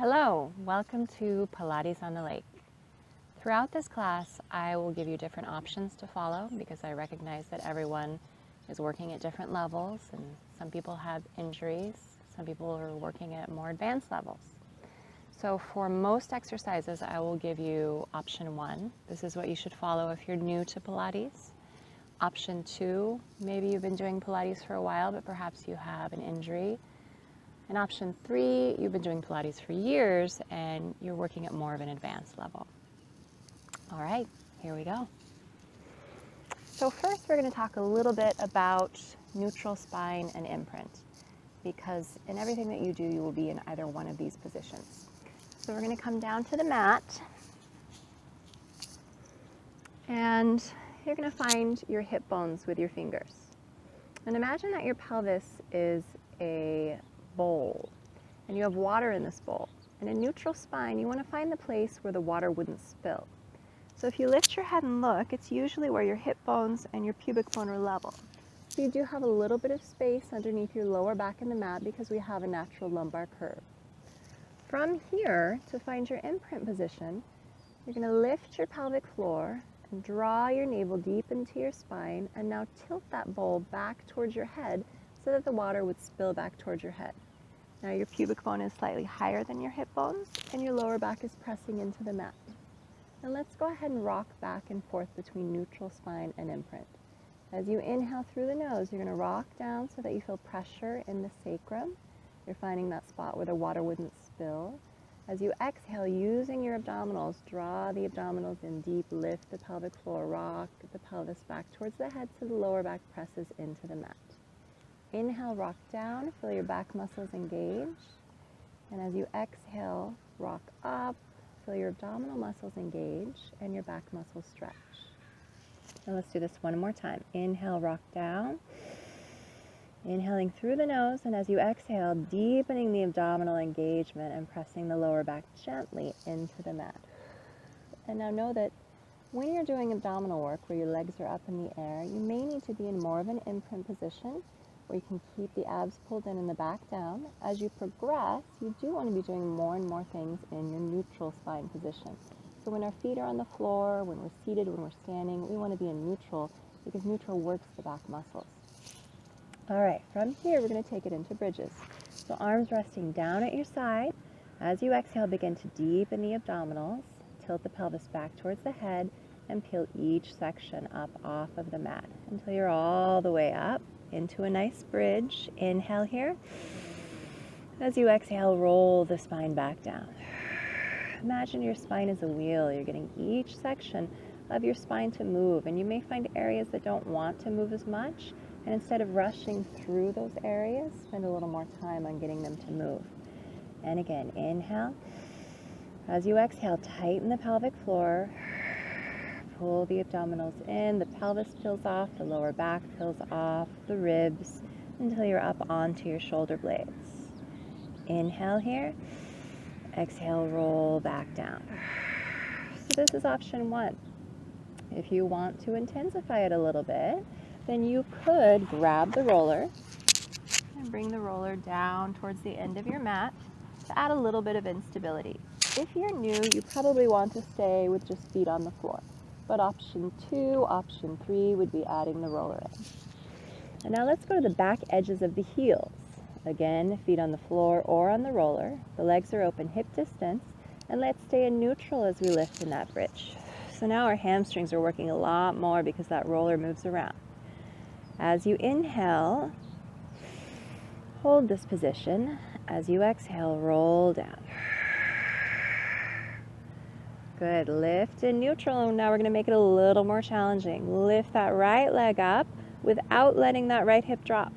Hello, welcome to Pilates on the Lake. Throughout this class, I will give you different options to follow because I recognize that everyone is working at different levels and some people have injuries, some people are working at more advanced levels. So for most exercises, I will give you option 1. This is what you should follow if you're new to Pilates. Option 2, maybe you've been doing Pilates for a while, but perhaps you have an injury. And option 3, you've been doing Pilates for years and you're working at more of an advanced level. All right, here we go. So first we're going to talk a little bit about neutral spine and imprint, because in everything that you do, you will be in either one of these positions. So we're going to come down to the mat and you're going to find your hip bones with your fingers. And imagine that your pelvis is a bowl and you have water in this bowl. In a neutral spine, you want to find the place where the water wouldn't spill. So if you lift your head and look, it's usually where your hip bones and your pubic bone are level. So you do have a little bit of space underneath your lower back in the mat because we have a natural lumbar curve. From here, to find your imprint position, you're going to lift your pelvic floor and draw your navel deep into your spine, and now tilt that bowl back towards your head so that the water would spill back towards your head. Now your pubic bone is slightly higher than your hip bones and your lower back is pressing into the mat. And let's go ahead and rock back and forth between neutral spine and imprint. As you inhale through the nose, you're going to rock down so that you feel pressure in the sacrum. You're finding that spot where the water wouldn't spill. As you exhale, using your abdominals, draw the abdominals in deep, lift the pelvic floor, rock the pelvis back towards the head so the lower back presses into the mat. Inhale, rock down, feel your back muscles engage. And as you exhale, rock up, feel your abdominal muscles engage and your back muscles stretch. Now let's do this one more time. Inhale, rock down. Inhaling through the nose, and as you exhale, deepening the abdominal engagement and pressing the lower back gently into the mat. And now know that when you're doing abdominal work where your legs are up in the air, you may need to be in more of an imprint position where you can keep the abs pulled in and the back down. As you progress, you do want to be doing more and more things in your neutral spine position. So when our feet are on the floor, when we're seated, when we're standing, we want to be in neutral because neutral works the back muscles. All right, from here, we're going to take it into bridges. So arms resting down at your side. As you exhale, begin to deepen the abdominals, tilt the pelvis back towards the head, and peel each section up off of the mat until you're all the way up into a nice bridge. Inhale here. As you exhale, roll the spine back down. Imagine your spine is a wheel. You're getting each section of your spine to move, and you may find areas that don't want to move as much, and instead of rushing through those areas, spend a little more time on getting them to move. And again, inhale. As you exhale, tighten the pelvic floor. Pull the abdominals in, the pelvis peels off, the lower back peels off, the ribs, until you're up onto your shoulder blades. Inhale here. Exhale, roll back down. So this is option 1. If you want to intensify it a little bit, then you could grab the roller and bring the roller down towards the end of your mat to add a little bit of instability. If you're new, you probably want to stay with just feet on the floor. But option 2, option 3 would be adding the roller in. And now let's go to the back edges of the heels. Again, feet on the floor or on the roller. The legs are open hip distance. And let's stay in neutral as we lift in that bridge. So now our hamstrings are working a lot more because that roller moves around. As you inhale, hold this position. As you exhale, roll down. Good. Lift in neutral. And now we're going to make it a little more challenging. Lift that right leg up without letting that right hip drop.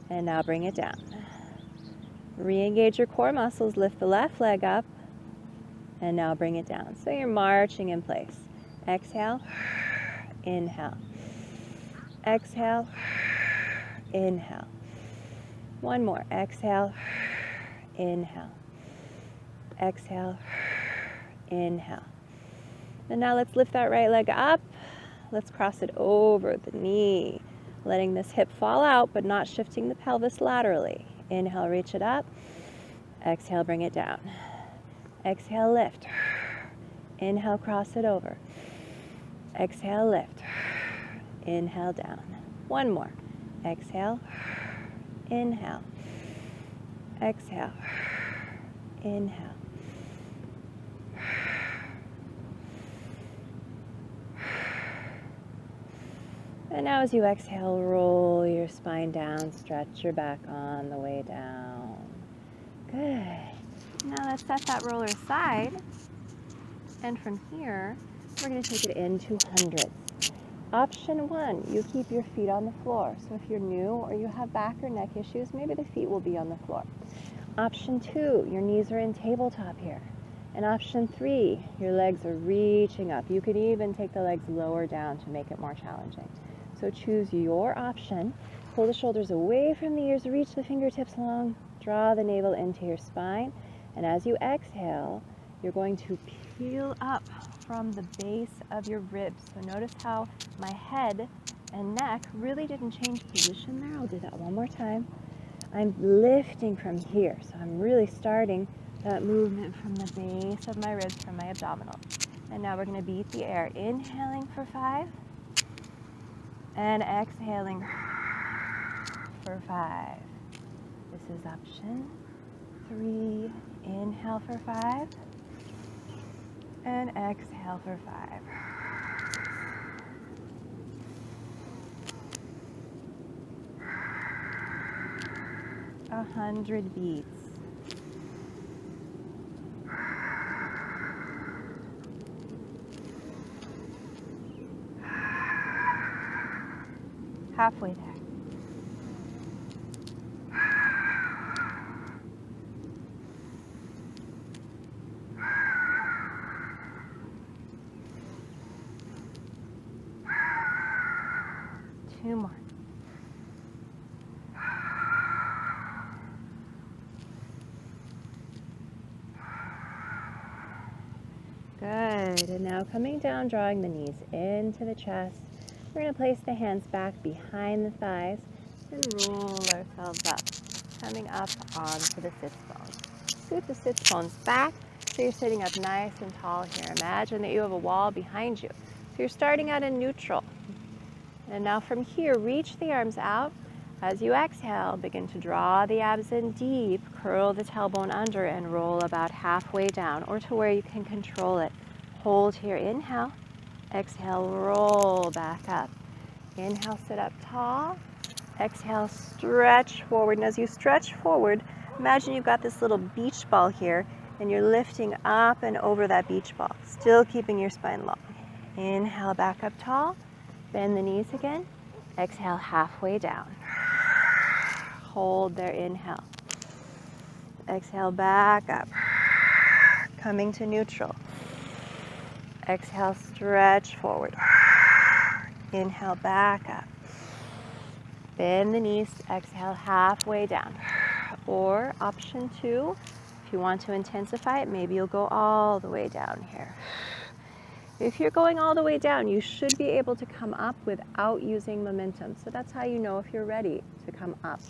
And now bring it down. Re-engage your core muscles. Lift the left leg up. And now bring it down. So you're marching in place. Exhale. Inhale. Exhale. Inhale. One more. Exhale. Inhale. Exhale. Inhale. And now let's lift that right leg up. Let's cross it over the knee, letting this hip fall out, but not shifting the pelvis laterally. Inhale, reach it up. Exhale, bring it down. Exhale, lift. Inhale, cross it over. Exhale, lift. Inhale, down. One more. Exhale. Inhale. Exhale. Inhale. And now as you exhale, roll your spine down, stretch your back on the way down. Good. Now let's set that roller aside. And from here, we're going to take it into hundreds. Option 1, you keep your feet on the floor. So if you're new or you have back or neck issues, maybe the feet will be on the floor. Option 2, your knees are in tabletop here. And option 3, your legs are reaching up. You could even take the legs lower down to make it more challenging. So choose your option. Pull the shoulders away from the ears, reach the fingertips long, draw the navel into your spine. And as you exhale, you're going to peel up from the base of your ribs. So notice how my head and neck really didn't change position there. I'll do that one more time. I'm lifting from here. So I'm really starting that movement from the base of my ribs, from my abdominal. And now we're going to beat the air. Inhaling for 5. And exhaling for 5. This is option 3. Inhale for 5. And exhale for 5. A 100 beats. Halfway there. Two more. Good. And now coming down, drawing the knees into the chest. We're going to place the hands back behind the thighs and roll ourselves up, coming up onto the sits bones. Scoot the sits bones back so you're sitting up nice and tall here. Imagine that you have a wall behind you. So you're starting out in neutral. And now from here, reach the arms out. As you exhale, begin to draw the abs in deep, curl the tailbone under, and roll about halfway down or to where you can control it. Hold here, inhale. Exhale, roll back up. Inhale, sit up tall. Exhale, stretch forward. And as you stretch forward, imagine you've got this little beach ball here, and you're lifting up and over that beach ball, still keeping your spine long. Inhale, back up tall. Bend the knees again. Exhale, halfway down. Hold there, inhale. Exhale, back up. Coming to neutral. Exhale, stretch forward. Inhale, back up. Bend the knees, exhale, halfway down. Or option 2, if you want to intensify it, maybe you'll go all the way down here. If you're going all the way down, you should be able to come up without using momentum. So that's how you know if you're ready to come up.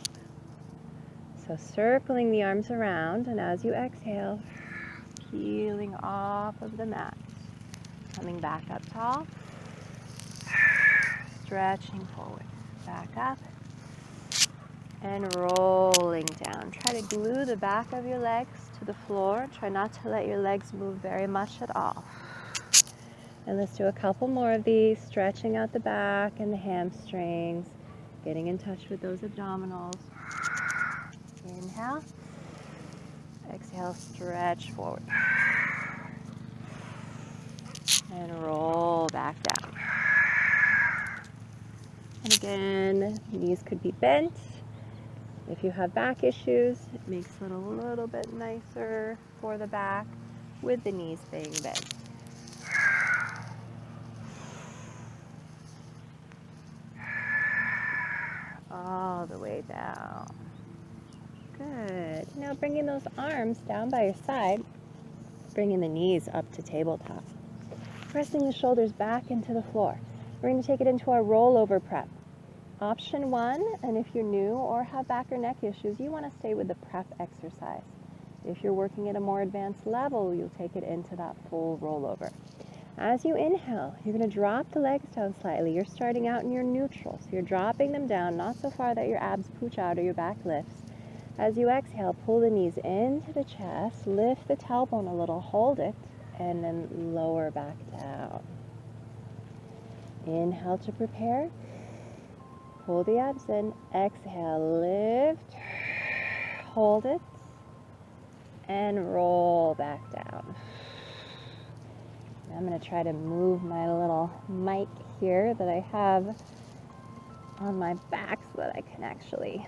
So circling the arms around, and as you exhale, peeling off of the mat. Coming back up tall, stretching forward, back up, and rolling down. Try to glue the back of your legs to the floor. Try not to let your legs move very much at all. And let's do a couple more of these, stretching out the back and the hamstrings, getting in touch with those abdominals. Inhale, exhale, stretch forward. And roll back down. And again, knees could be bent. If you have back issues, it makes it a little bit nicer for the back with the knees being bent. All the way down. Good. Now bringing those arms down by your side, bringing the knees up to tabletop. Pressing the shoulders back into the floor. We're going to take it into our rollover prep. Option 1, and if you're new or have back or neck issues, you want to stay with the prep exercise. If you're working at a more advanced level, you'll take it into that full rollover. As you inhale, you're going to drop the legs down slightly. You're starting out in your neutral, so you're dropping them down, not so far that your abs pooch out or your back lifts. As you exhale, pull the knees into the chest, lift the tailbone a little, hold it, and then lower back down. Inhale to prepare. Pull the abs in. Exhale, lift, hold it, and roll back down. I'm going to try to move my little mic here that I have on my back so that I can actually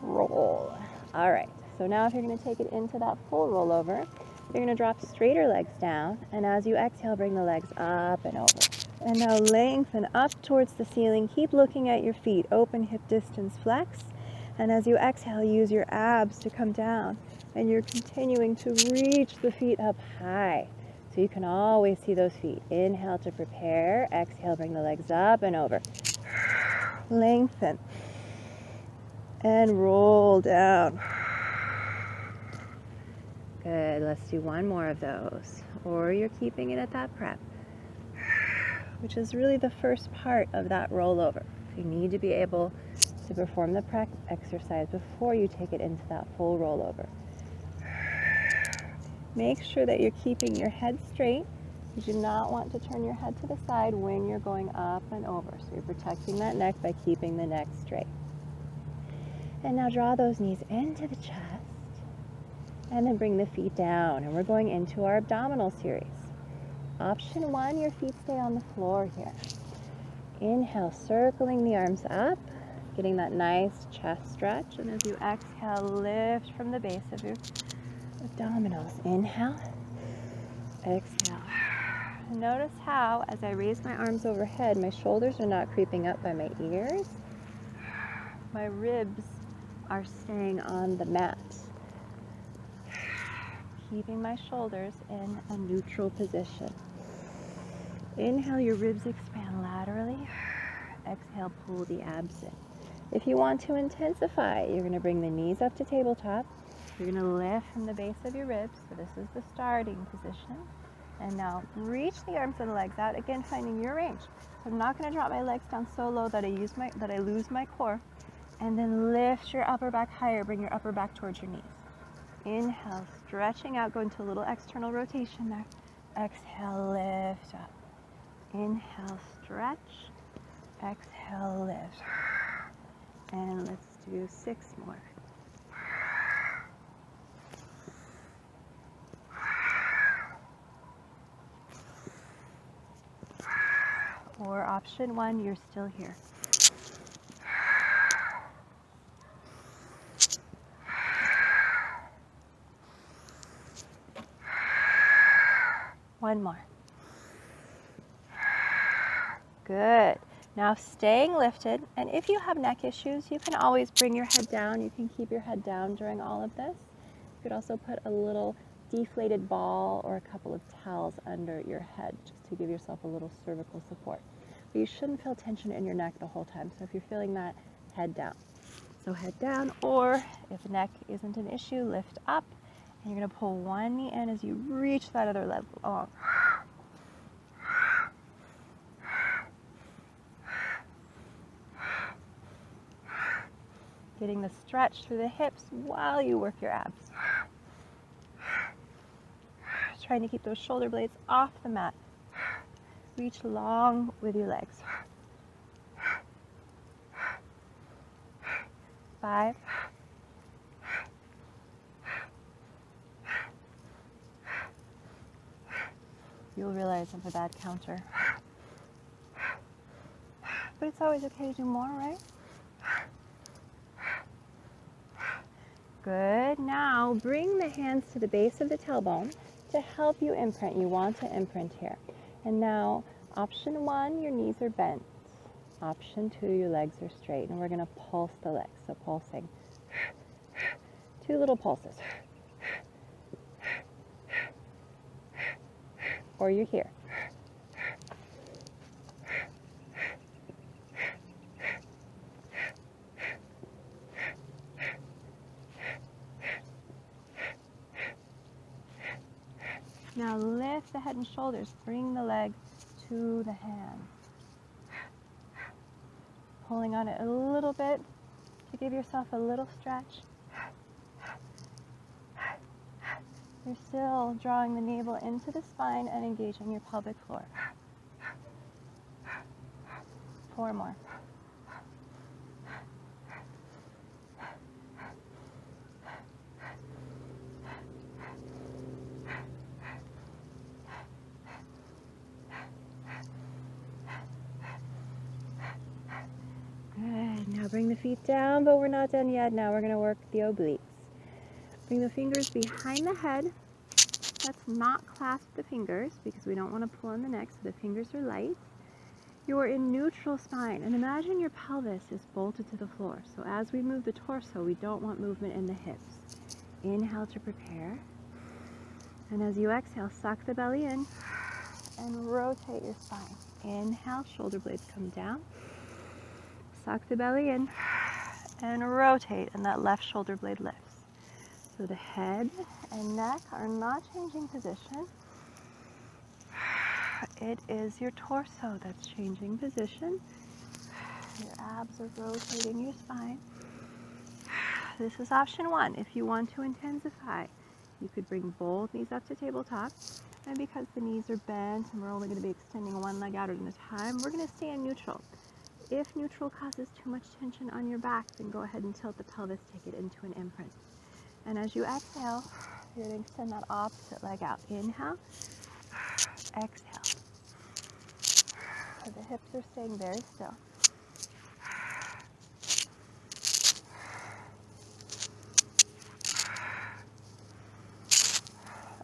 roll. All right, so now if you're going to take it into that full rollover, you're going to drop straighter legs down, and as you exhale, bring the legs up and over. And now lengthen up towards the ceiling. Keep looking at your feet. Open hip distance, flex. And as you exhale, use your abs to come down, and you're continuing to reach the feet up high. So you can always see those feet. Inhale to prepare. Exhale, bring the legs up and over. Lengthen. And roll down. Good. Let's do one more of those. Or you're keeping it at that prep, which is really the first part of that rollover. You need to be able to perform the prep exercise before you take it into that full rollover. Make sure that you're keeping your head straight. You do not want to turn your head to the side when you're going up and over. So you're protecting that neck by keeping the neck straight. And now draw those knees into the chest. And then bring the feet down. And we're going into our abdominal series. Option 1, your feet stay on the floor here. Inhale, circling the arms up, getting that nice chest stretch. And as you exhale, lift from the base of your abdominals. Inhale, exhale. Notice how, as I raise my arms overhead, my shoulders are not creeping up by my ears. My ribs are staying on the mat, keeping my shoulders in a neutral position. Inhale, your ribs expand laterally. Exhale, pull the abs in. If you want to intensify, you're going to bring the knees up to tabletop. You're going to lift from the base of your ribs. So this is the starting position. And now reach the arms and the legs out. Again, finding your range. So I'm not going to drop my legs down so low that I lose my core. And then lift your upper back higher. Bring your upper back towards your knees. Inhale, stretching out, go into a little external rotation there. Exhale, lift up. Inhale, stretch. Exhale, lift. And let's do 6 more. Or option 1, you're still here. One more. Good. Now staying lifted, and if you have neck issues, you can always bring your head down. You can keep your head down during all of this. You could also put a little deflated ball or a couple of towels under your head just to give yourself a little cervical support. But you shouldn't feel tension in your neck the whole time. So if you're feeling that, head down. So head down, or if neck isn't an issue, lift up. And you're going to pull one knee in as you reach that other leg along. Getting the stretch through the hips while you work your abs. Trying to keep those shoulder blades off the mat. Reach long with your legs. 5. You'll realize I'm a bad counter. But it's always okay to do more, right? Good. Now bring the hands to the base of the tailbone to help you imprint. You want to imprint here. And now option 1, your knees are bent. Option 2, your legs are straight. And we're going to pulse the legs. So pulsing. 2 little pulses. Or you're here. Now lift the head and shoulders. Bring the leg to the hand. Pulling on it a little bit to give yourself a little stretch. You're still drawing the navel into the spine and engaging your pelvic floor. 4 more. Good. Now bring the feet down, but we're not done yet. Now we're going to work the obliques. Bring the fingers behind the head. Let's not clasp the fingers because we don't want to pull on the neck, so the fingers are light. You're in neutral spine, and imagine your pelvis is bolted to the floor. So as we move the torso, we don't want movement in the hips. Inhale to prepare. And as you exhale, suck the belly in and rotate your spine. Inhale, shoulder blades come down. Suck the belly in and rotate, and that left shoulder blade lifts. So the head and neck are not changing position. It is your torso that's changing position. Your abs are rotating your spine. This is option 1. If you want to intensify, you could bring both knees up to tabletop. And because the knees are bent and we're only going to be extending one leg out at a time, we're going to stay in neutral. If neutral causes too much tension on your back, then go ahead and tilt the pelvis, take it into an imprint. And as you exhale, you're going to extend that opposite leg out. Inhale, exhale. So the hips are staying very still.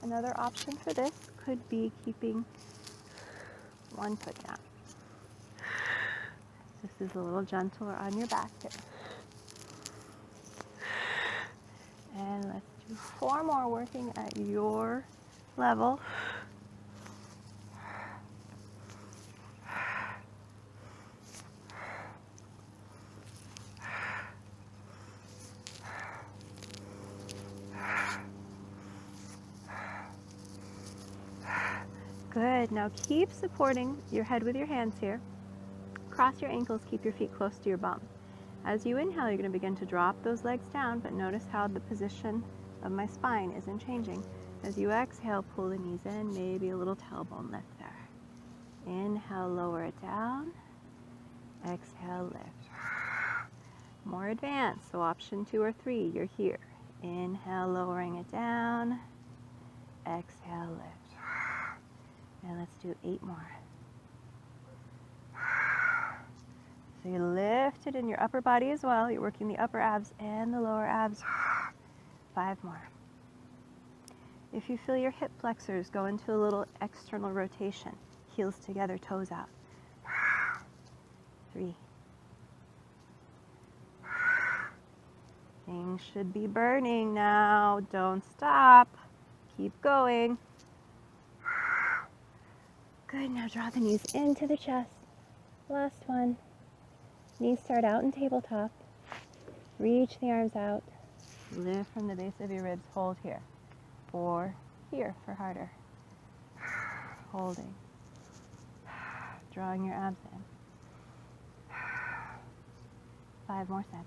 Another option for this could be keeping one foot down. This is a little gentler on your back here. And let's do 4 more, working at your level. Good. Now keep supporting your head with your hands here. Cross your ankles, keep your feet close to your bum. As you inhale, you're going to begin to drop those legs down, but notice how the position of my spine isn't changing. As you exhale, pull the knees in, maybe a little tailbone lift there. Inhale, lower it down. Exhale, lift. More advanced, so option 2 or 3, you're here. Inhale, lowering it down. Exhale, lift. And let's do 8 more. So you lift it in your upper body as well. You're working the upper abs and the lower abs. 5 more. If you feel your hip flexors go into a little external rotation, heels together, toes out. 3. Things should be burning now. Don't stop. Keep going. Good. Now draw the knees into the chest. Last one. Knees start out in tabletop. Reach the arms out. Lift from the base of your ribs. Hold here. Or here for harder. Holding. Drawing your abs in. 5 more seconds.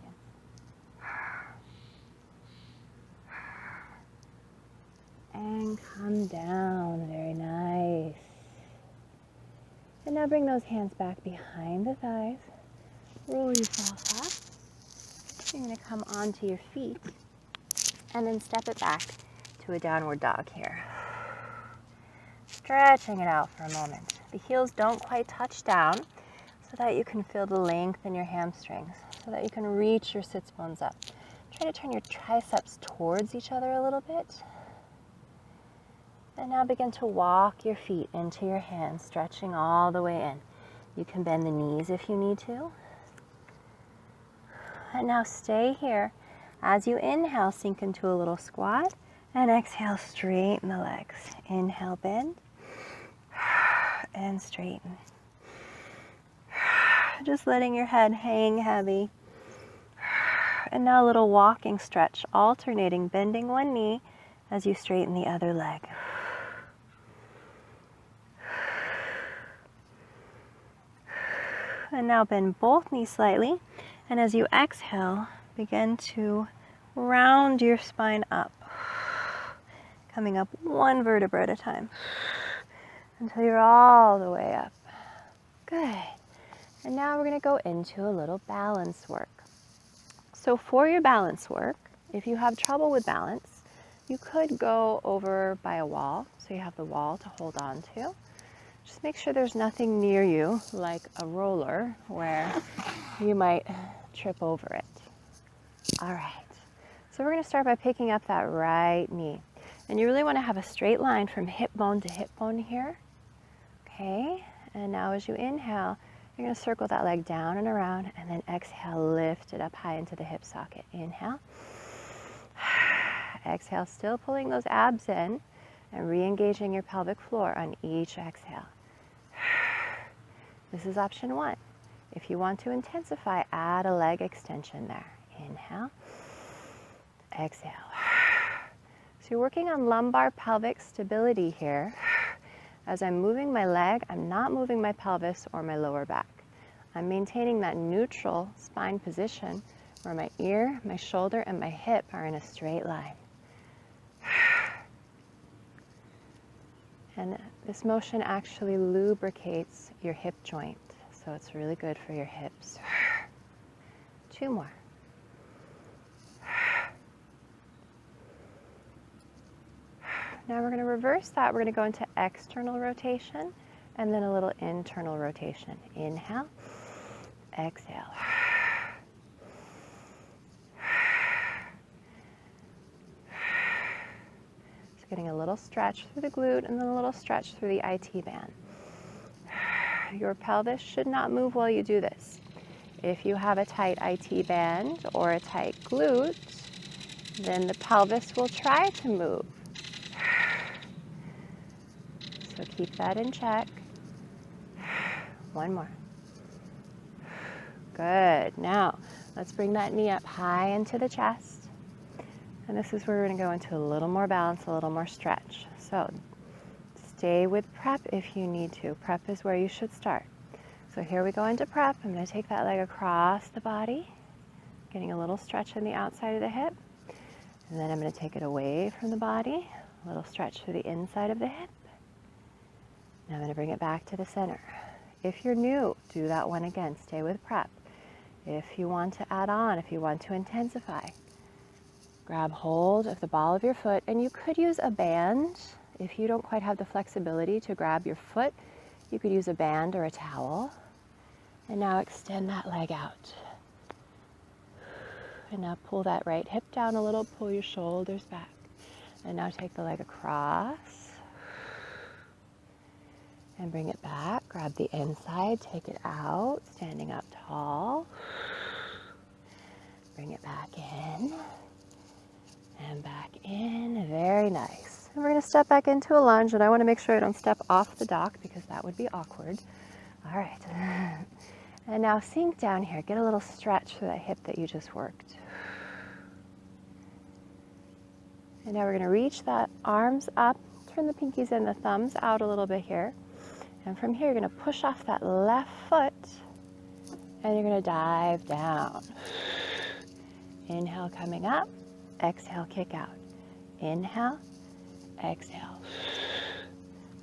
And come down. Very nice. And now bring those hands back behind the thighs. Roll yourself up. You're going to come onto your feet and then step it back to a downward dog here. Stretching it out for a moment. The heels don't quite touch down so that you can feel the length in your hamstrings, so that you can reach your sits bones up. Try to turn your triceps towards each other a little bit. And now begin to walk your feet into your hands, stretching all the way in. You can bend the knees if you need to. And now stay here. As you inhale, sink into a little squat. And exhale, straighten the legs. Inhale, bend. And straighten. Just letting your head hang heavy. And now a little walking stretch, alternating, bending one knee as you straighten the other leg. And now bend both knees slightly. And as you exhale, begin to round your spine up. Coming up one vertebra at a time until you're all the way up. Good. And now we're going to go into a little balance work. So for your balance work, if you have trouble with balance, you could go over by a wall, so you have the wall to hold on to. Just make sure there's nothing near you, like a roller, where you might trip over it. All right. So we're going to start by picking up that right knee. And you really want to have a straight line from hip bone to hip bone here. Okay. And now as you inhale, you're going to circle that leg down and around, and then exhale, lift it up high into the hip socket. Inhale. Exhale, still pulling those abs in and re-engaging your pelvic floor on each exhale. This is option one. If you want to intensify, add a leg extension there. Inhale. Exhale. So you're working on lumbar pelvic stability here. As I'm moving my leg, I'm not moving my pelvis or my lower back. I'm maintaining that neutral spine position where my ear, my shoulder, and my hip are in a straight line. And this motion actually lubricates your hip joint, so it's really good for your hips. 2 more. Now we're going to reverse that. We're going to go into external rotation and then a little internal rotation. Inhale, exhale. So getting a little stretch through the glute and then a little stretch through the IT band. Your pelvis should not move while you do this. If you have a tight IT band or a tight glute, then the pelvis will try to move. So keep that in check. 1 more. Good. Now, let's bring that knee up high into the chest. And this is where we're going to go into a little more balance, a little more stretch. So stay with prep if you need to. Prep is where you should start. So here we go into prep. I'm going to take that leg across the body, getting a little stretch in the outside of the hip. And then I'm going to take it away from the body, a little stretch through the inside of the hip. Now I'm going to bring it back to the center. If you're new, do that one again. Stay with prep. If you want to add on, if you want to intensify, grab hold of the ball of your foot, and you could use a band. If you don't quite have the flexibility to grab your foot, you could use a band or a towel. And now extend that leg out. And now pull that right hip down a little, pull your shoulders back. And now take the leg across. And bring it back, grab the inside, take it out, standing up tall. Bring it back in, and back in, very nice. And we're gonna step back into a lunge, and I wanna make sure I don't step off the dock because that would be awkward. All right, and now sink down here, get a little stretch through that hip that you just worked. And now we're gonna reach that arms up, turn the pinkies and the thumbs out a little bit here. And from here, you're going to push off that left foot, and you're going to dive down. Inhale, coming up. Exhale, kick out. Inhale, exhale.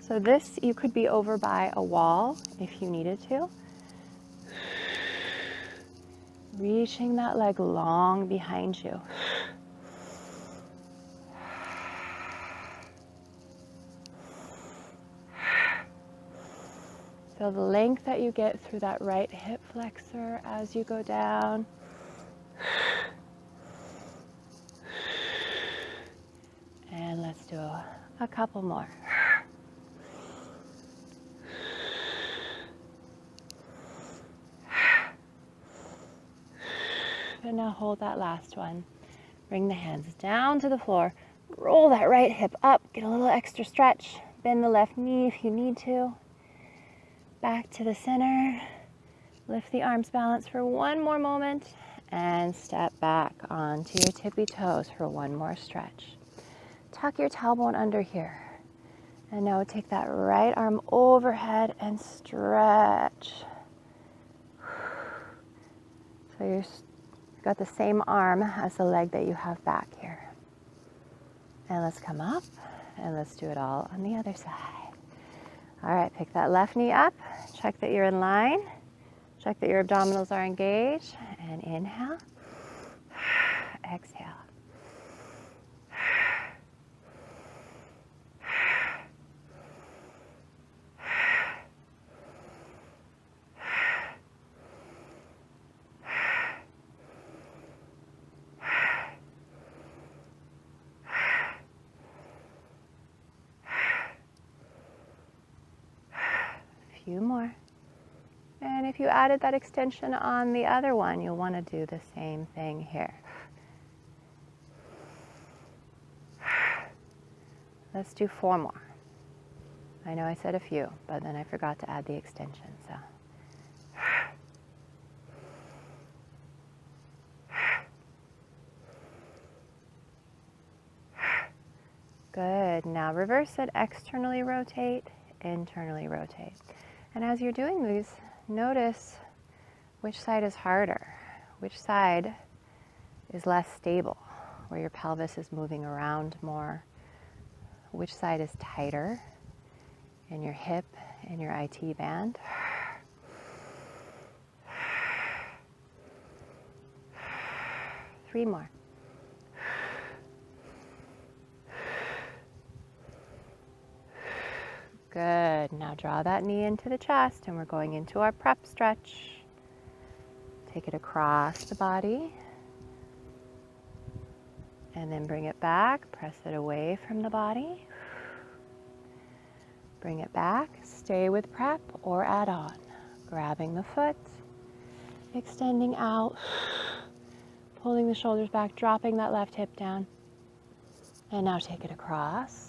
So this, you could be over by a wall if you needed to. Reaching that leg long behind you. Feel the length that you get through that right hip flexor as you go down. And let's do a couple more. And now hold that last one. Bring the hands down to the floor. Roll that right hip up. Get a little extra stretch. Bend the left knee if you need to. Back to the center. Lift the arms, balance for one more moment, and step back onto your tippy toes for one more stretch. Tuck your tailbone under here. And now take that right arm overhead and stretch. So you've got the same arm as the leg that you have back here. And let's come up and let's do it all on the other side. All right, pick that left knee up, check that you're in line, check that your abdominals are engaged, and inhale, exhale. Few more. And if you added that extension on the other one, you'll want to do the same thing here. Let's do 4 more. I know I said a few, but then I forgot to add the extension, so. Good. Now reverse it. Externally rotate, internally rotate. And as you're doing these, notice which side is harder, which side is less stable, where your pelvis is moving around more, which side is tighter in your hip, in your IT band. Three more. Good. Now draw that knee into the chest and we're going into our prep stretch. Take it across the body and then bring it back. Press it away from the body. Bring it back. Stay with prep or add on. Grabbing the foot, extending out, pulling the shoulders back, dropping that left hip down. And now take it across.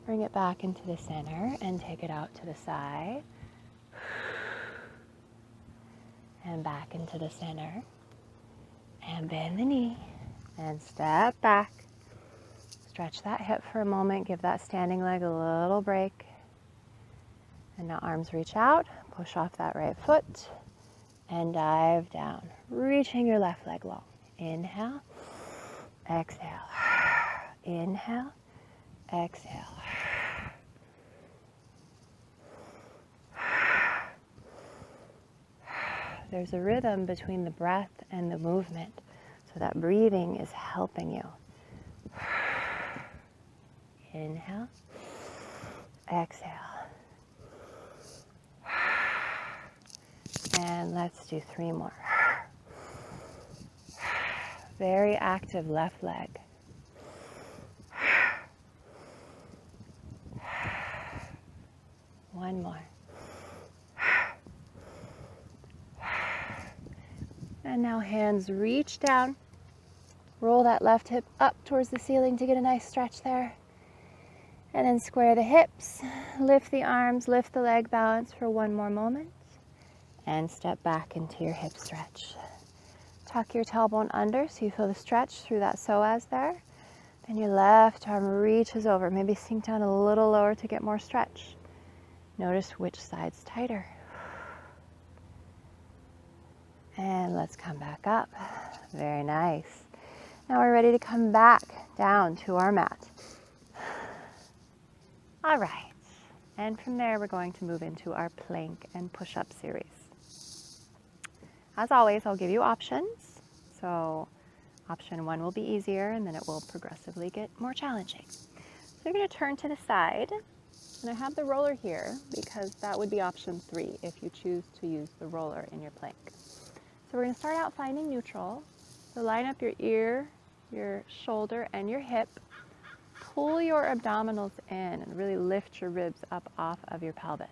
Bring it back into the center and take it out to the side. And back into the center. And bend the knee and step back. Stretch that hip for a moment. Give that standing leg a little break. And now arms reach out. Push off that right foot and dive down. Reaching your left leg long. Inhale. Exhale. Inhale. Exhale. There's a rhythm between the breath and the movement, so that breathing is helping you. Inhale. Exhale. And let's do 3 more. Very active left leg. One more. And now hands reach down. Roll that left hip up towards the ceiling to get a nice stretch there. And then square the hips, lift the arms, lift the leg balance for 1 more moment. And step back into your hip stretch. Tuck your tailbone under so you feel the stretch through that psoas there. Then your left arm reaches over. Maybe sink down a little lower to get more stretch. Notice which side's tighter. And let's come back up. Very nice. Now we're ready to come back down to our mat. All right. And from there, we're going to move into our plank and push-up series. As always, I'll give you options. So option 1 will be easier, and then it will progressively get more challenging. So you're going to turn to the side. And I have the roller here because that would be option 3 if you choose to use the roller in your plank. So we're going to start out finding neutral. So line up your ear, your shoulder, and your hip. Pull your abdominals in and really lift your ribs up off of your pelvis.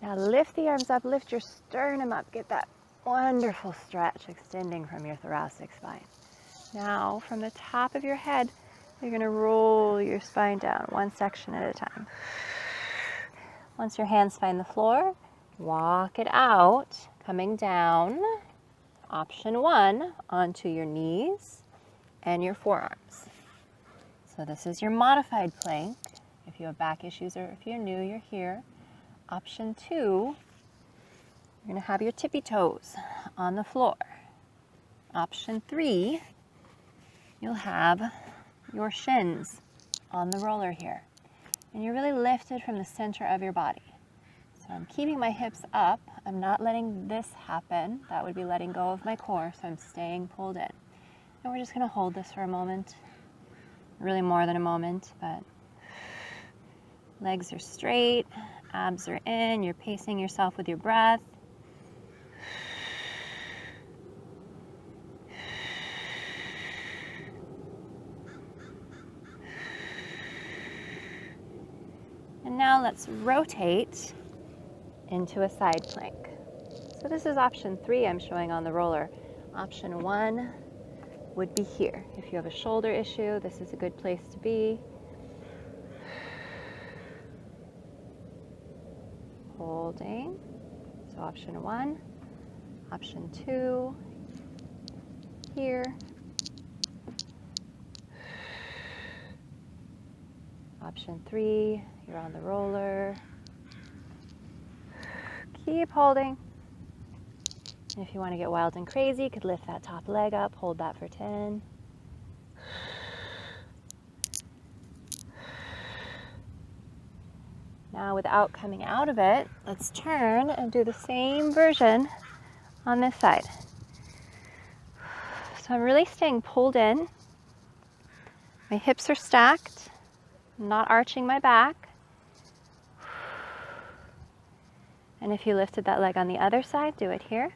Now lift the arms up, lift your sternum up, get that wonderful stretch extending from your thoracic spine. Now from the top of your head, you're going to roll your spine down 1 section at a time. Once your hands find the floor, walk it out, coming down, option 1, onto your knees and your forearms. So this is your modified plank. If you have back issues or if you're new, you're here. Option 2, You're going to have your tippy toes on the floor. Option 3, you'll have your shins on the roller here. And you're really lifted from the center of your body. So I'm keeping my hips up. I'm not letting this happen. That would be letting go of my core, so I'm staying pulled in. And we're just going to hold this for a moment. Really more than a moment, but legs are straight, abs are in, you're pacing yourself with your breath. And now let's rotate into a side plank. So this is option 3 I'm showing on the roller. Option 1 would be here. If you have a shoulder issue, this is a good place to be. Holding. So option 1, option 2, here. Option 3, you're on the roller. Keep holding. And if you want to get wild and crazy, you could lift that top leg up, hold that for 10. Now, without coming out of it, let's turn and do the same version on this side. So I'm really staying pulled in. My hips are stacked. I'm not arching my back. And if you lifted that leg on the other side, do it here.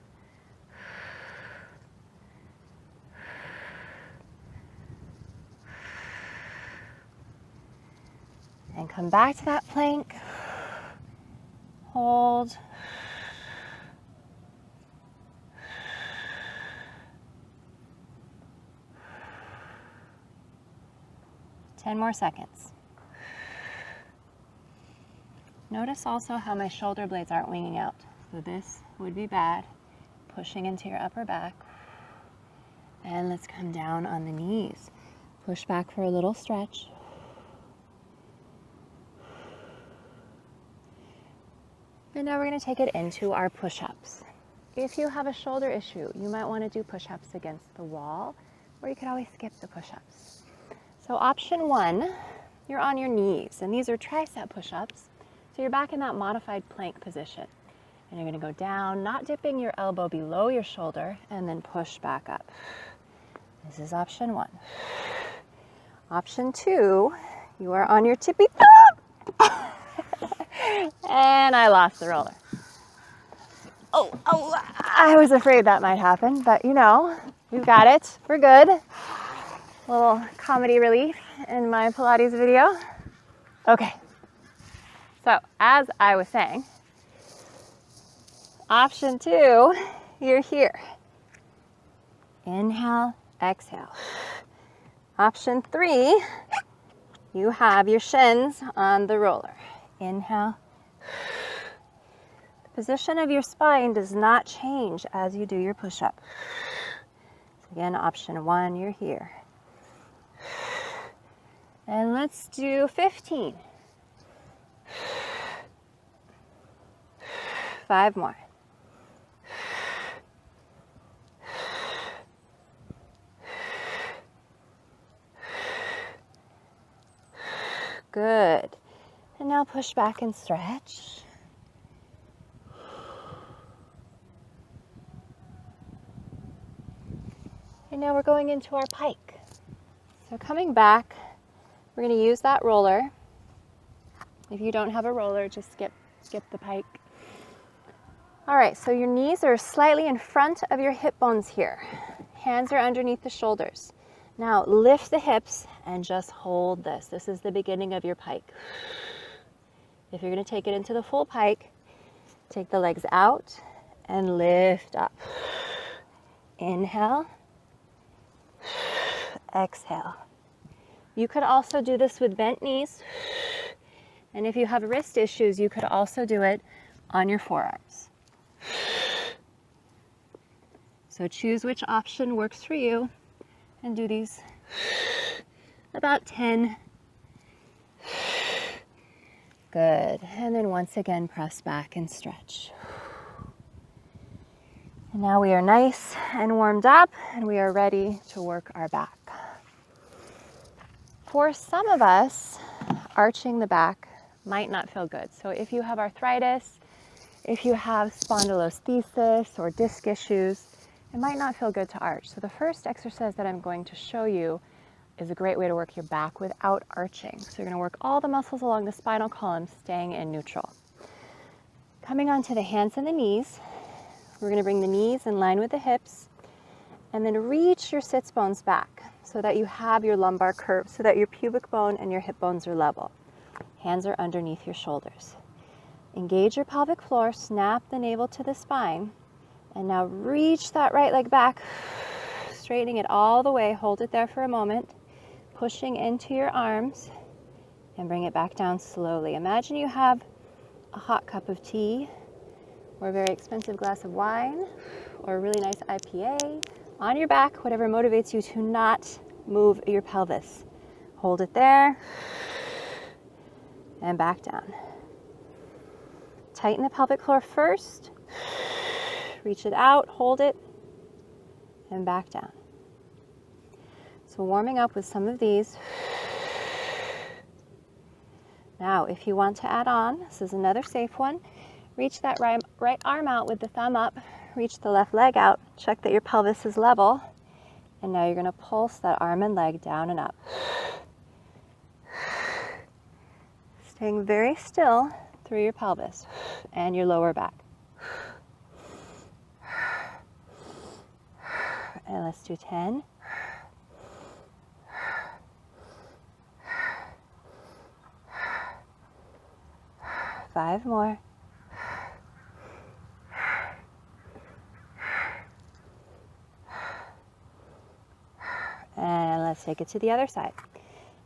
And come back to that plank. Hold. Ten more seconds. Notice also how my shoulder blades aren't winging out. So this would be bad. Pushing into your upper back. And let's come down on the knees. Push back for a little stretch. And now we're going to take it into our push-ups. If you have a shoulder issue, you might want to do push-ups against the wall, or you could always skip the push-ups. So option 1, you're on your knees, and these are tricep push-ups. So you're back in that modified plank position. And you're going to go down, not dipping your elbow below your shoulder, and then push back up. This is option 1. Option 2, you are on your tippy toe. And I lost the roller. Oh, I was afraid that might happen, but you know, we've got it. We're good. A little comedy relief in my Pilates video. Okay. So, as I was saying, option 2, you're here. Inhale, exhale. Option 3, you have your shins on the roller. Inhale. The position of your spine does not change as you do your push-up. So again, option 1, you're here. And let's do 15. 5 more. Good. And now push back and stretch. And now we're going into our pike. So coming back, we're going to use that roller. If you don't have a roller, just skip the pike. All right, so your knees are slightly in front of your hip bones here. Hands are underneath the shoulders. Now lift the hips and just hold this. This is the beginning of your pike. If you're going to take it into the full pike, take the legs out and lift up. Inhale. Exhale. You could also do this with bent knees. And if you have wrist issues, you could also do it on your forearms. So choose which option works for you and do these about 10. Good. And then once again, press back and stretch. And now we are nice and warmed up and we are ready to work our back. For some of us, arching the back might not feel good. So if you have arthritis, if you have spondylolisthesis or disc issues, it might not feel good to arch. So the first exercise that I'm going to show you is a great way to work your back without arching. So you're going to work all the muscles along the spinal column, staying in neutral. Coming onto the hands and the knees, we're going to bring the knees in line with the hips and then reach your sits bones back so that you have your lumbar curve, so that your pubic bone and your hip bones are level. Hands are underneath your shoulders. Engage your pelvic floor, snap the navel to the spine, and now reach that right leg back, straightening it all the way. Hold it there for a moment, pushing into your arms, and bring it back down slowly. Imagine you have a hot cup of tea or a very expensive glass of wine or a really nice IPA on your back, whatever motivates you to not move your pelvis. Hold it there and back down. Tighten the pelvic floor first, reach it out, hold it, and back down. So warming up with some of these. Now, if you want to add on, this is another safe one. Reach that right arm out with the thumb up, reach the left leg out, check that your pelvis is level, and now you're going to pulse that arm and leg down and up. Staying very still through your pelvis and your lower back. And let's do 10. 5 more. And let's take it to the other side.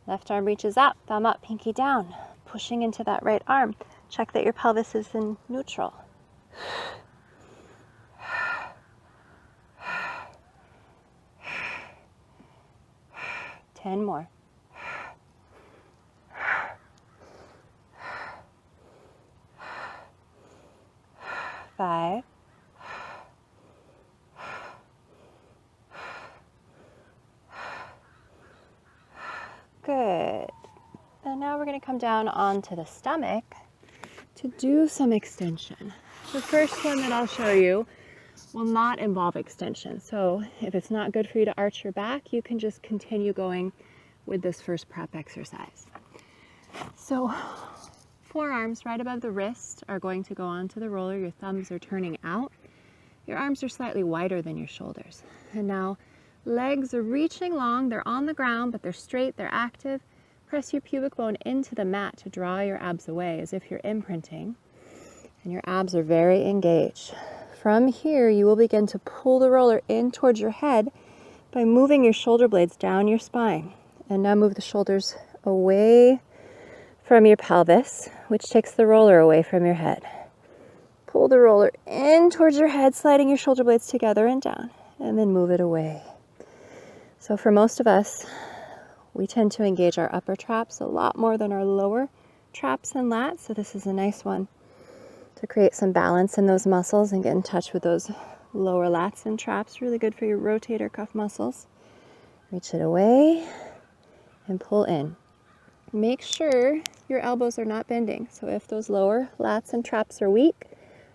Left arm reaches up, thumb up, pinky down, pushing into that right arm. Check that your pelvis is in neutral. 10 more. 5. Good. And now we're going to come down onto the stomach to do some extension. The first one that I'll show you will not involve extension. So if it's not good for you to arch your back, you can just continue going with this first prep exercise. So forearms right above the wrist are going to go onto the roller. Your thumbs are turning out. Your arms are slightly wider than your shoulders. And now legs are reaching long. They're on the ground, but they're straight, they're active. Press your pubic bone into the mat to draw your abs away as if you're imprinting. And your abs are very engaged. From here, you will begin to pull the roller in towards your head by moving your shoulder blades down your spine. And now move the shoulders away from your pelvis, which takes the roller away from your head. Pull the roller in towards your head, sliding your shoulder blades together and down, and then move it away. So for most of us, we tend to engage our upper traps a lot more than our lower traps and lats. So this is a nice one to create some balance in those muscles and get in touch with those lower lats and traps. Really good for your rotator cuff muscles. Reach it away and pull in. Make sure your elbows are not bending. So if those lower lats and traps are weak,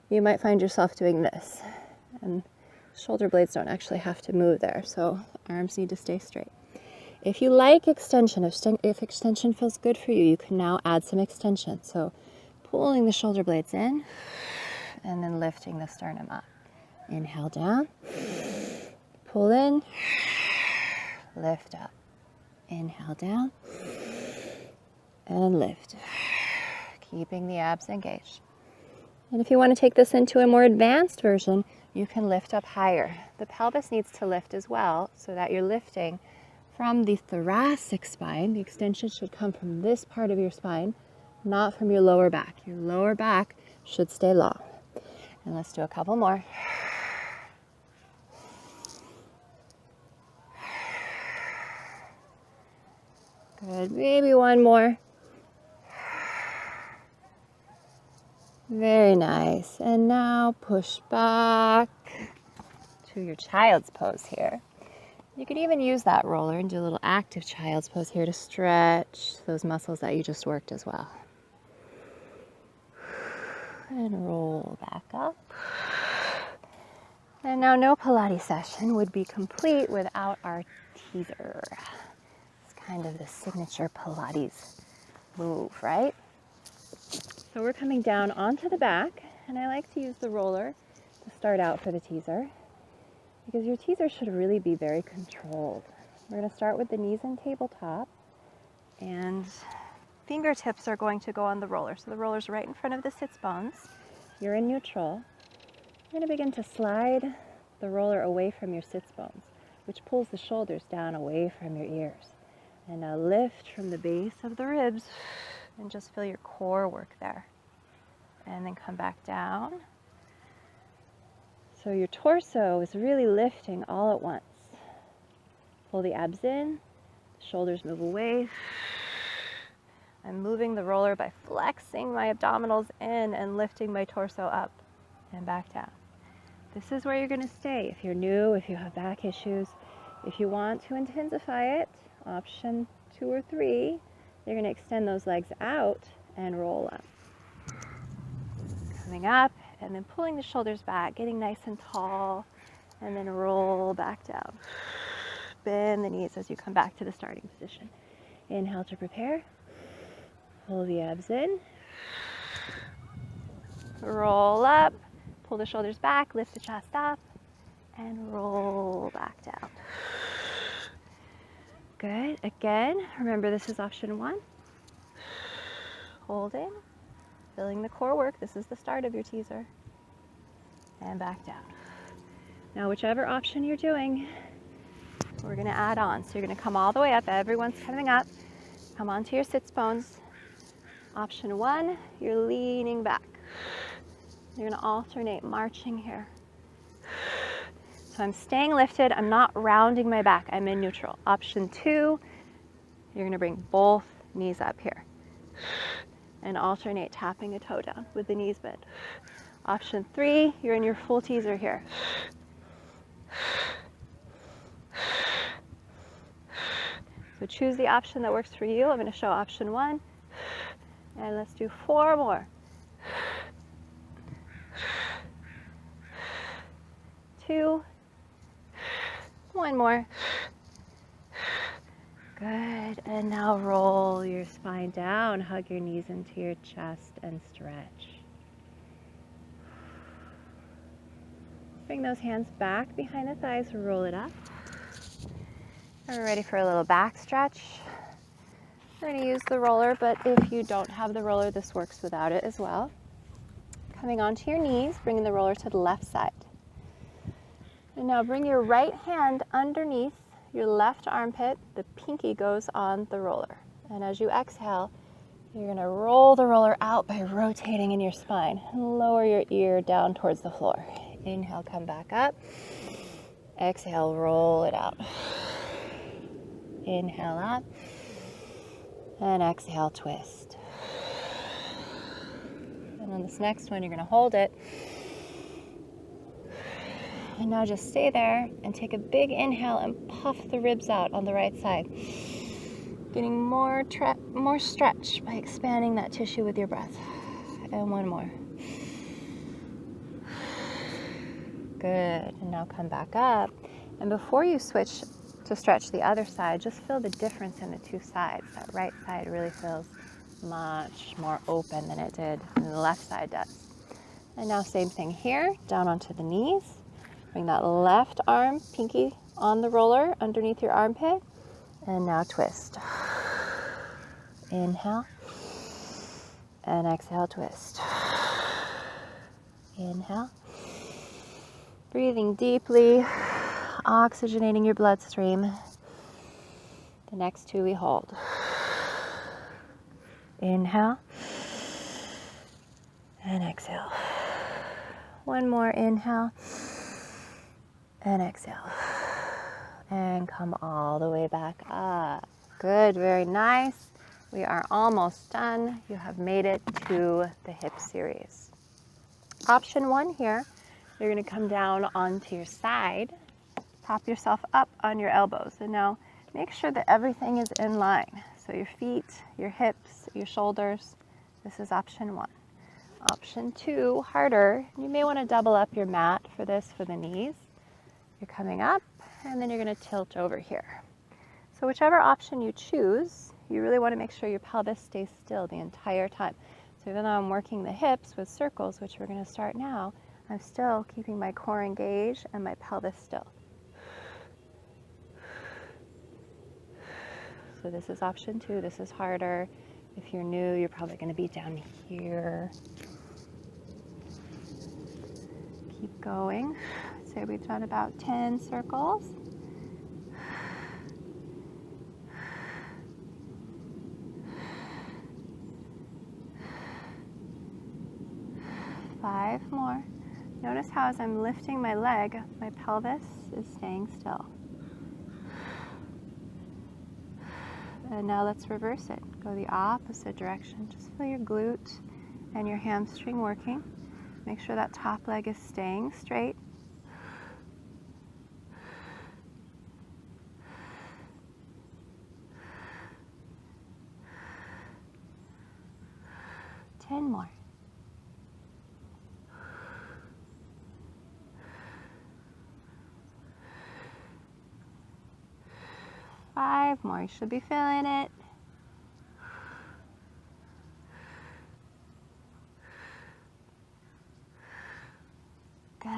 you might find yourself doing this. And shoulder blades don't actually have to move there, so arms need to stay straight. If you like extension, if extension feels good for you, you can now add some extension. So pulling the shoulder blades in and then lifting the sternum up. Inhale down, pull in, lift up. Inhale down and lift, keeping the abs engaged. And if you want to take this into a more advanced version, you can lift up higher. The pelvis needs to lift as well so that you're lifting from the thoracic spine. The extension should come from this part of your spine, not from your lower back. Your lower back should stay long. And let's do a couple more. Good, maybe one more. Very nice. And now push back to your child's pose here. You could even use that roller and do a little active child's pose here to stretch those muscles that you just worked as well. And roll back up. And now no Pilates session would be complete without our teaser. It's kind of the signature Pilates move, right? So we're coming down onto the back, and I like to use the roller to start out for the teaser, because your teaser should really be very controlled. We're going to start with the knees and tabletop, and fingertips are going to go on the roller. So the roller's right in front of the sits bones. You're in neutral. You're going to begin to slide the roller away from your sits bones, which pulls the shoulders down away from your ears. And now lift from the base of the ribs and just feel your core work there. And then come back down. So your torso is really lifting all at once. Pull the abs in, the shoulders move away. I'm moving the roller by flexing my abdominals in and lifting my torso up and back down. This is where you're going to stay if you're new, if you have back issues. If you want to intensify it, option 2 or 3, you're going to extend those legs out and roll up. Coming up and then pulling the shoulders back, getting nice and tall, and then roll back down. Bend the knees as you come back to the starting position. Inhale to prepare. Pull the abs in. Roll up. Pull the shoulders back, lift the chest up, and roll back down. Good. Again, remember this is option 1. Holding, filling the core work. This is the start of your teaser. And back down. Now, whichever option you're doing, we're going to add on. So you're going to come all the way up. Everyone's coming up. Come onto your sits bones. Option 1, you're leaning back. You're going to alternate marching here. So I'm staying lifted. I'm not rounding my back. I'm in neutral. Option 2, you're going to bring both knees up here and alternate tapping a toe down with the knees bent. Option 3, you're in your full teaser here. So choose the option that works for you. I'm going to show option 1. And let's do 4 more. 2. 1 more. Good. And now roll your spine down. Hug your knees into your chest and stretch. Bring those hands back behind the thighs. Roll it up. We're ready for a little back stretch. We're going to use the roller, but if you don't have the roller, this works without it as well. Coming onto your knees, bringing the roller to the left side. And now bring your right hand underneath your left armpit. The pinky goes on the roller. And as you exhale, you're going to roll the roller out by rotating in your spine. And lower your ear down towards the floor. Inhale, come back up. Exhale, roll it out. Inhale up. And exhale, twist. And on this next one, you're going to hold it. And now just stay there and take a big inhale and puff the ribs out on the right side. Getting more stretch by expanding that tissue with your breath. And 1 more. Good. And now come back up. And before you switch to stretch the other side, just feel the difference in the 2 sides. That right side really feels much more open than it did, and the left side does. And now same thing here, down onto the knees. Bring that left arm, pinky on the roller underneath your armpit. And now twist. Inhale. And exhale, twist. Inhale. Breathing deeply, oxygenating your bloodstream. The next 2 we hold. Inhale. And exhale. 1 more inhale. And exhale. And come all the way back up. Good, very nice. We are almost done. You have made it to the hip series. Option 1 here, You're going to come down onto your side, prop yourself up on your elbows, and now make sure that everything is in line. So your feet, your hips, your shoulders. This is option 1. Option 2, harder. You may want to double up your mat for this, for the knees. You're coming up, and then you're going to tilt over here. So whichever option you choose, you really want to make sure your pelvis stays still the entire time. So even though I'm working the hips with circles, which we're going to start now, I'm still keeping my core engaged and my pelvis still. So this is option 2. This is harder. If you're new, you're probably going to be down here. Keep going. I'd say we've done about 10 circles. 5 more. Notice how as I'm lifting my leg, my pelvis is staying still. And now let's reverse it. Go the opposite direction. Just feel your glute and your hamstring working. Make sure that top leg is staying straight. Ten more. 5 more. You should be feeling it. Good.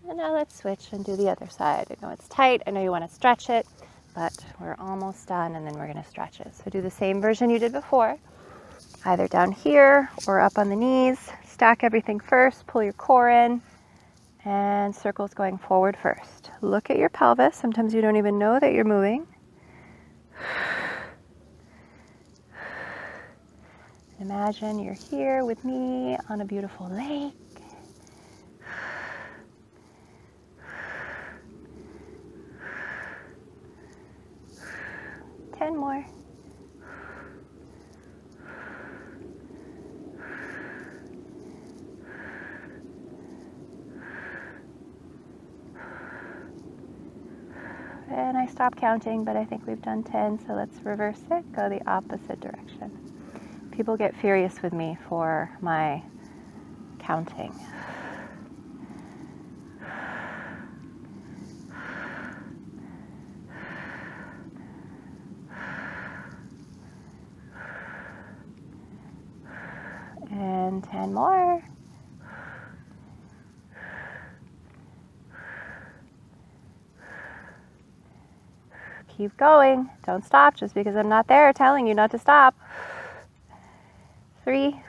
And now let's switch and do the other side. I know it's tight. I know you want to stretch it, but we're almost done, and then we're going to stretch it. So do the same version you did before, either down here or up on the knees. Stack everything first. Pull your core in. And circles going forward first. Look at your pelvis. Sometimes you don't even know that you're moving. Imagine you're here with me on a beautiful lake. Ten more. And I stopped counting, but I think we've done 10, so let's reverse it, go the opposite direction. People get furious with me for my counting. And 10 more. Keep going. Don't stop just because I'm not there telling you not to stop. 3.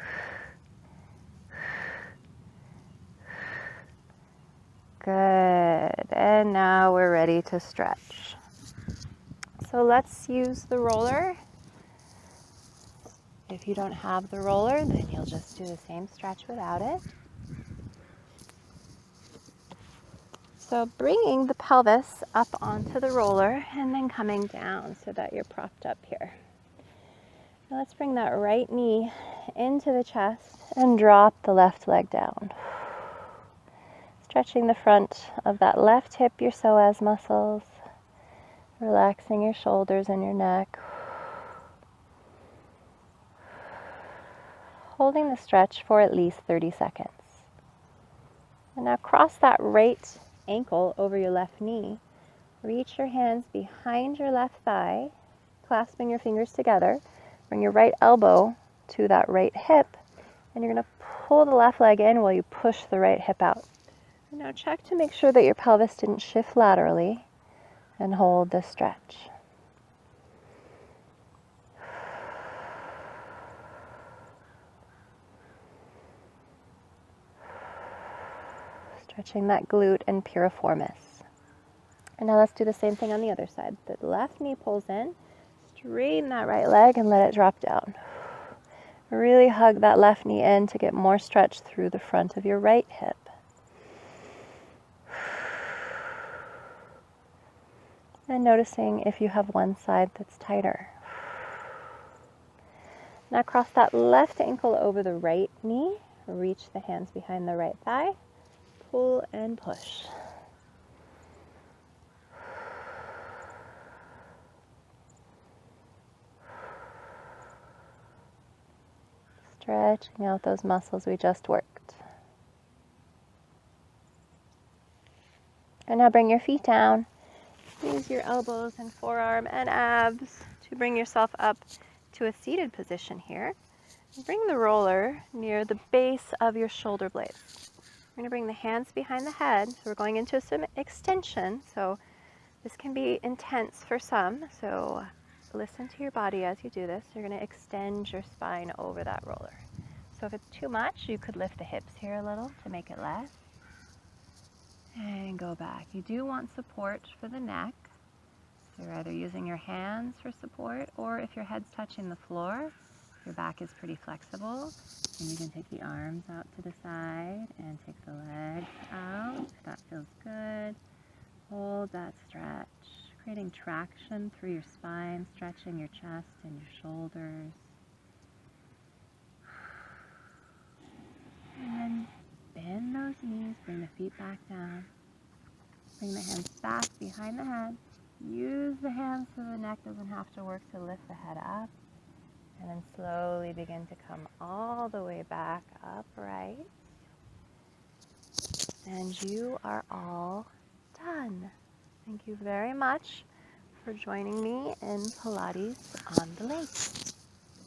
Good. And now we're ready to stretch. So let's use the roller. If you don't have the roller, then you'll just do the same stretch without it. So bringing the pelvis up onto the roller and then coming down so that you're propped up here. Now let's bring that right knee into the chest and drop the left leg down. Stretching the front of that left hip, your psoas muscles. Relaxing your shoulders and your neck. Holding the stretch for at least 30 seconds. And now cross that right ankle over your left knee. Reach your hands behind your left thigh, clasping your fingers together. Bring your right elbow to that right hip, and you're going to pull the left leg in while you push the right hip out. And now check to make sure that your pelvis didn't shift laterally, and hold the stretch. Stretching that glute and piriformis. And now let's do the same thing on the other side. The left knee pulls in, straighten that right leg and let it drop down. Really hug that left knee in to get more stretch through the front of your right hip. And noticing if you have one side that's tighter. Now cross that left ankle over the right knee. Reach the hands behind the right thigh. pull and push. Stretching out those muscles we just worked. And now bring your feet down. Use your elbows and forearm and abs to bring yourself up to a seated position here. Bring the roller near the base of your shoulder blades. We're going to bring the hands behind the head. So we're going into some extension. So this can be intense for some. So listen to your body as you do this. You're going to extend your spine over that roller. So if it's too much, you could lift the hips here a little to make it less. And go back. You do want support for the neck. So you're either using your hands for support, or if your head's touching the floor, your back is pretty flexible, and you can take the arms out to the side and take the legs out. That feels good. Hold that stretch, creating traction through your spine, stretching your chest and your shoulders. And then bend those knees, bring the feet back down. Bring the hands back behind the head. Use the hands so the neck doesn't have to work to lift the head up. And then slowly begin to come all the way back upright. And you are all done. Thank you very much for joining me in Pilates on the lake.